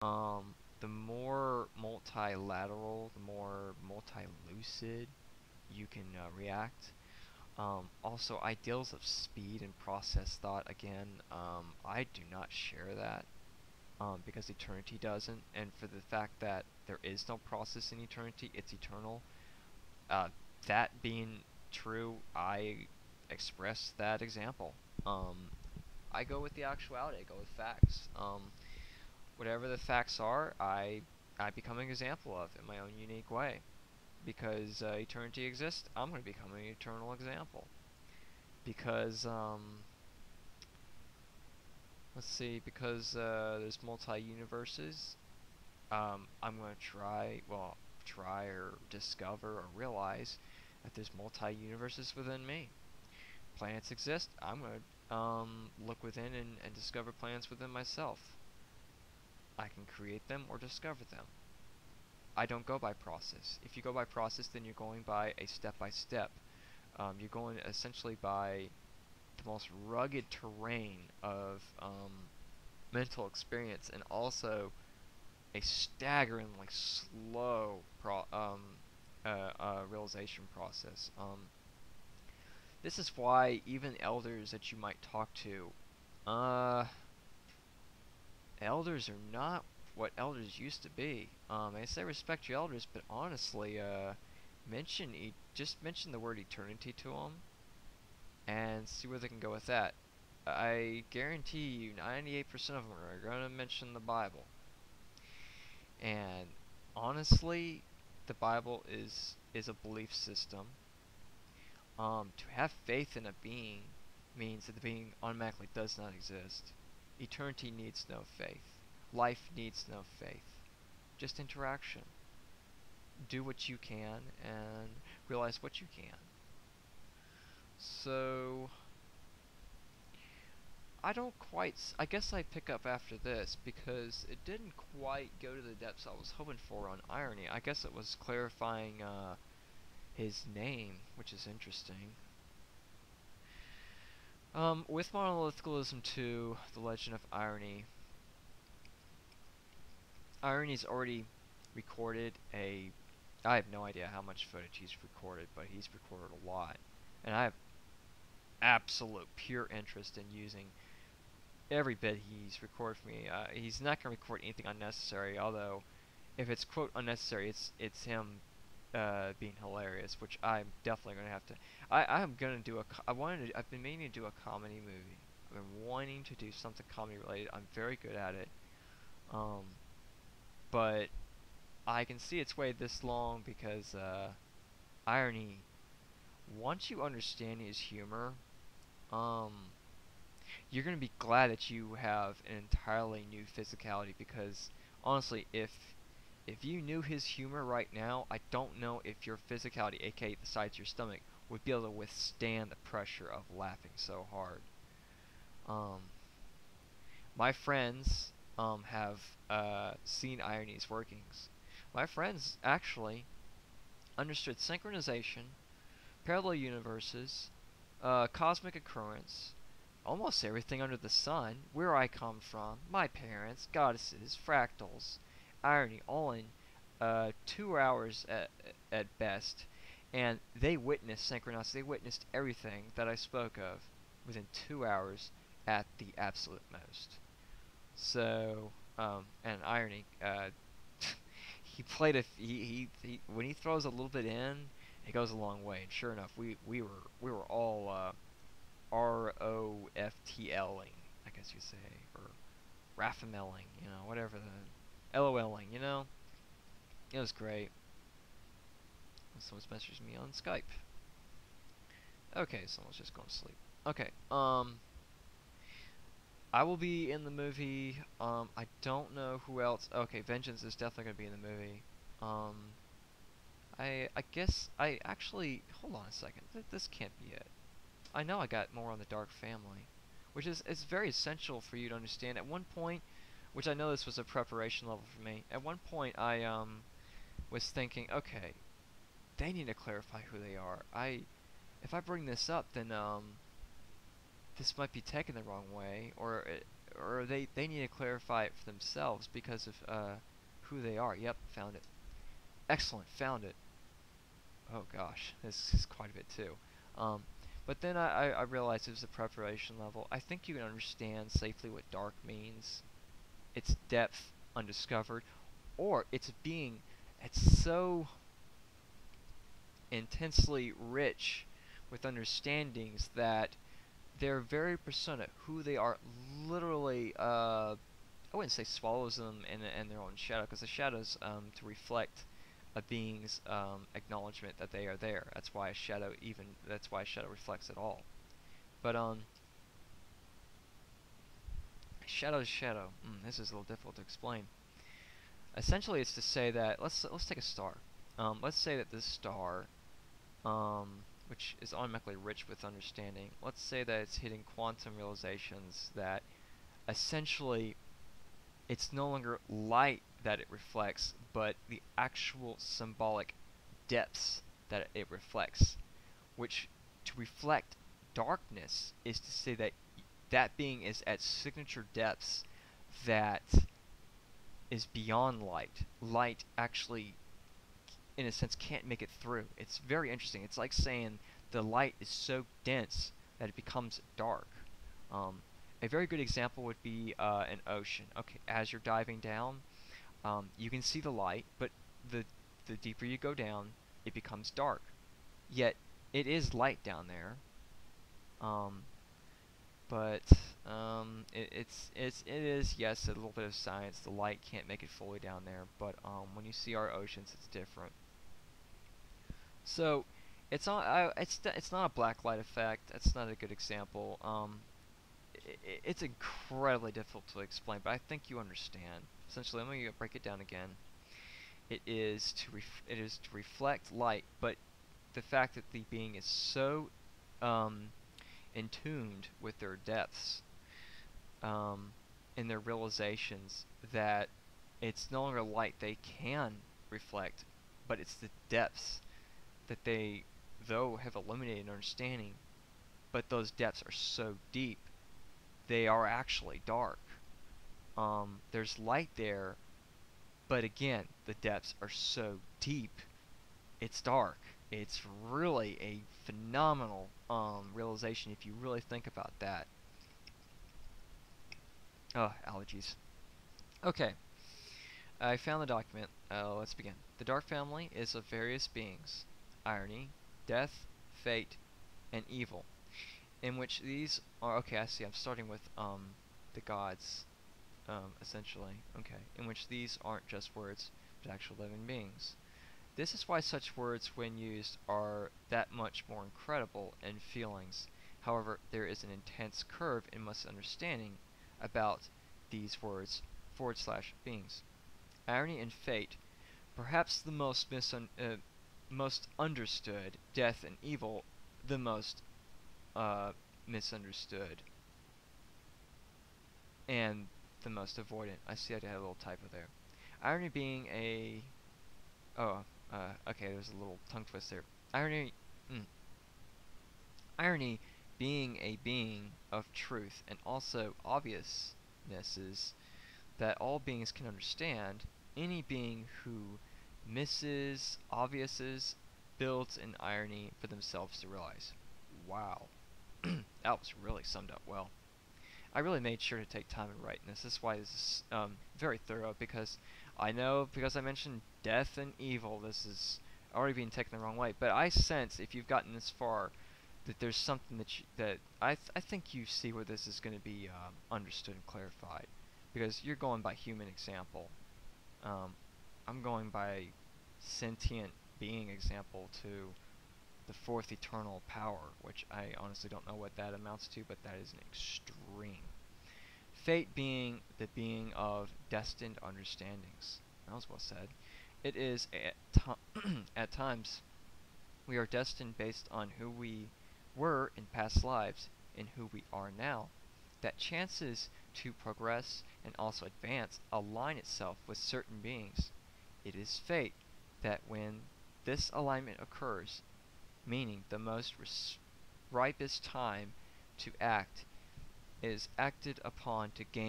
The more multilateral, the more multi-lucid you can react. Also, ideals of speed and process thought, again, I do not share that because eternity doesn't, and for the fact that there is no process in eternity, it's eternal. Uh, that being true, I express that example. Um, I go with the actuality. I go with facts. Whatever the facts are, I become an example of in my own unique way. Because eternity exists, I'm going to become an eternal example. Because let's see, because there's multi-universes, I'm going to try or discover or realize that there's multi-universes within me. Planets exist, I'm going to look within and discover planets within myself. I can create them or discover them. I don't go by process. If you go by process, then you're going by a step-by-step. You're going essentially by the most rugged terrain of mental experience, and also a staggeringly slow realization process. This is why even elders that you might talk to, elders are not what elders used to be. They say respect your elders, but honestly, just mention the word eternity to them and see where they can go with that. I guarantee you, 98% of them are going to mention the Bible. And honestly, the Bible is a belief system. To have faith in a being means that the being automatically does not exist. Eternity needs no faith. Life needs no faith. Just interaction. Do what you can and realize what you can. So, I don't quite. I guess I pick up after this because it didn't quite go to the depths I was hoping for on irony. I guess it was clarifying his name, which is interesting. With Monolithicalism 2, The Legend of Irony, Irony's already recorded a. I have no idea how much footage he's recorded, but he's recorded a lot. And I have absolute pure interest in using every bit he's recorded for me. He's not going to record anything unnecessary, although if it's quote unnecessary, it's him being hilarious, which I'm definitely going to have to. I'm going to do a. I've been meaning to do a comedy movie. I've been wanting to do something comedy related. I'm very good at it. Um, but I can see it's waited this long because irony. Once you understand his humor, um, you're gonna be glad that you have an entirely new physicality because honestly, if you knew his humor right now, I don't know if your physicality, aka the size of your stomach, would be able to withstand the pressure of laughing so hard. Um, my friends have seen Irony's workings. My friends actually understood synchronization, parallel universes, cosmic occurrence, almost everything under the sun, where I come from, my parents, goddesses, fractals, irony, all in 2 hours at best. And they witnessed synchronicity, they witnessed everything that I spoke of within 2 hours at the absolute most. So, and irony, he played when he throws a little bit in, it goes a long way. And sure enough, we were all ROFTLing, I guess you say, or Raffamelling, whatever the LOLing, it was great. Someone's messaged me on Skype. Okay, someone's just going to sleep. Okay, I will be in the movie. I don't know who else. Okay, Vengeance is definitely going to be in the movie. Um, I guess I actually hold on a second. This can't be it. I know I got more on the Dark Family, which is very essential for you to understand. At one point, which I know this was a preparation level for me. At one point, I was thinking, okay, they need to clarify who they are. If I bring this up, then this might be taken the wrong way, or they need to clarify it for themselves because of who they are. Yep, found it. Excellent, found it. Oh gosh, this is quite a bit too. Um, but then I realized it was a preparation level. I think you can understand safely what dark means. Its depth undiscovered, or its being. It's so intensely rich with understandings that their very persona, who they are, literally, I wouldn't say swallows them in their own shadow, because the shadow's to reflect a being's acknowledgement that they are there. That's why a shadow reflects at all. But shadow to shadow. This is a little difficult to explain. Essentially, it's to say that let's take a star. Let's say that this star, which is automatically rich with understanding. Let's say that it's hitting quantum realizations that essentially it's no longer light that it reflects, but the actual symbolic depths that it reflects. Which, to reflect darkness, is to say that that being is at signature depths that is beyond light. Light actually, in a sense, can't make it through. It's very interesting. It's like saying the light is so dense that it becomes dark. A very good example would be an ocean. Okay, as you're diving down, you can see the light, but the deeper you go down, it becomes dark. Yet it is light down there. Um, but it is, yes, a little bit of science. The light can't make it fully down there, but when you see our oceans, it's different. So it's not a black light effect. That's not a good example. It's incredibly difficult to explain, but I think you understand. Essentially, let me break it down again. It is to reflect light, but the fact that the being is so entuned with their depths, in their realizations, that it's no longer light they can reflect, but it's the depths that they, though, have eliminated understanding, but those depths are so deep, they are actually dark. There's light there, but again, the depths are so deep, it's dark. It's really a phenomenal realization if you really think about that. Oh, allergies. Okay, I found the document. Let's begin. The Dark Family is of various beings: irony, death, fate, and evil, in which these are, okay, I see, I'm starting with the gods, essentially, okay, in which these aren't just words, but actual living beings. This is why such words, when used, are that much more incredible in feelings. However, there is an intense curve in misunderstanding about these words / beings. Irony and fate, perhaps the most understood; death and evil, the most misunderstood, and the most avoidant. I see I had a little typo there. Irony being a... Oh, okay, there's a little tongue twist there. Irony... Irony being a being of truth, and also obviousnesses that all beings can understand. Any being who misses obviouses builds an irony for themselves to realize. Wow. That was really summed up well. I really made sure to take time in writing this. This is why this is very thorough, because I know, because I mentioned death and evil, this is already being taken the wrong way. But I sense, if you've gotten this far, that there's something that I think you see where this is going to be understood and clarified, because you're going by human example. I'm going by sentient being example to the fourth eternal power, which I honestly don't know what that amounts to, but that is an extreme. Fate being the being of destined understandings. That was well said. It is at times we are destined based on who we were in past lives and who we are now, that chances to progress and also advance align itself with certain beings. It is fate that when this alignment occurs, meaning the most ripest time to act, is acted upon to gain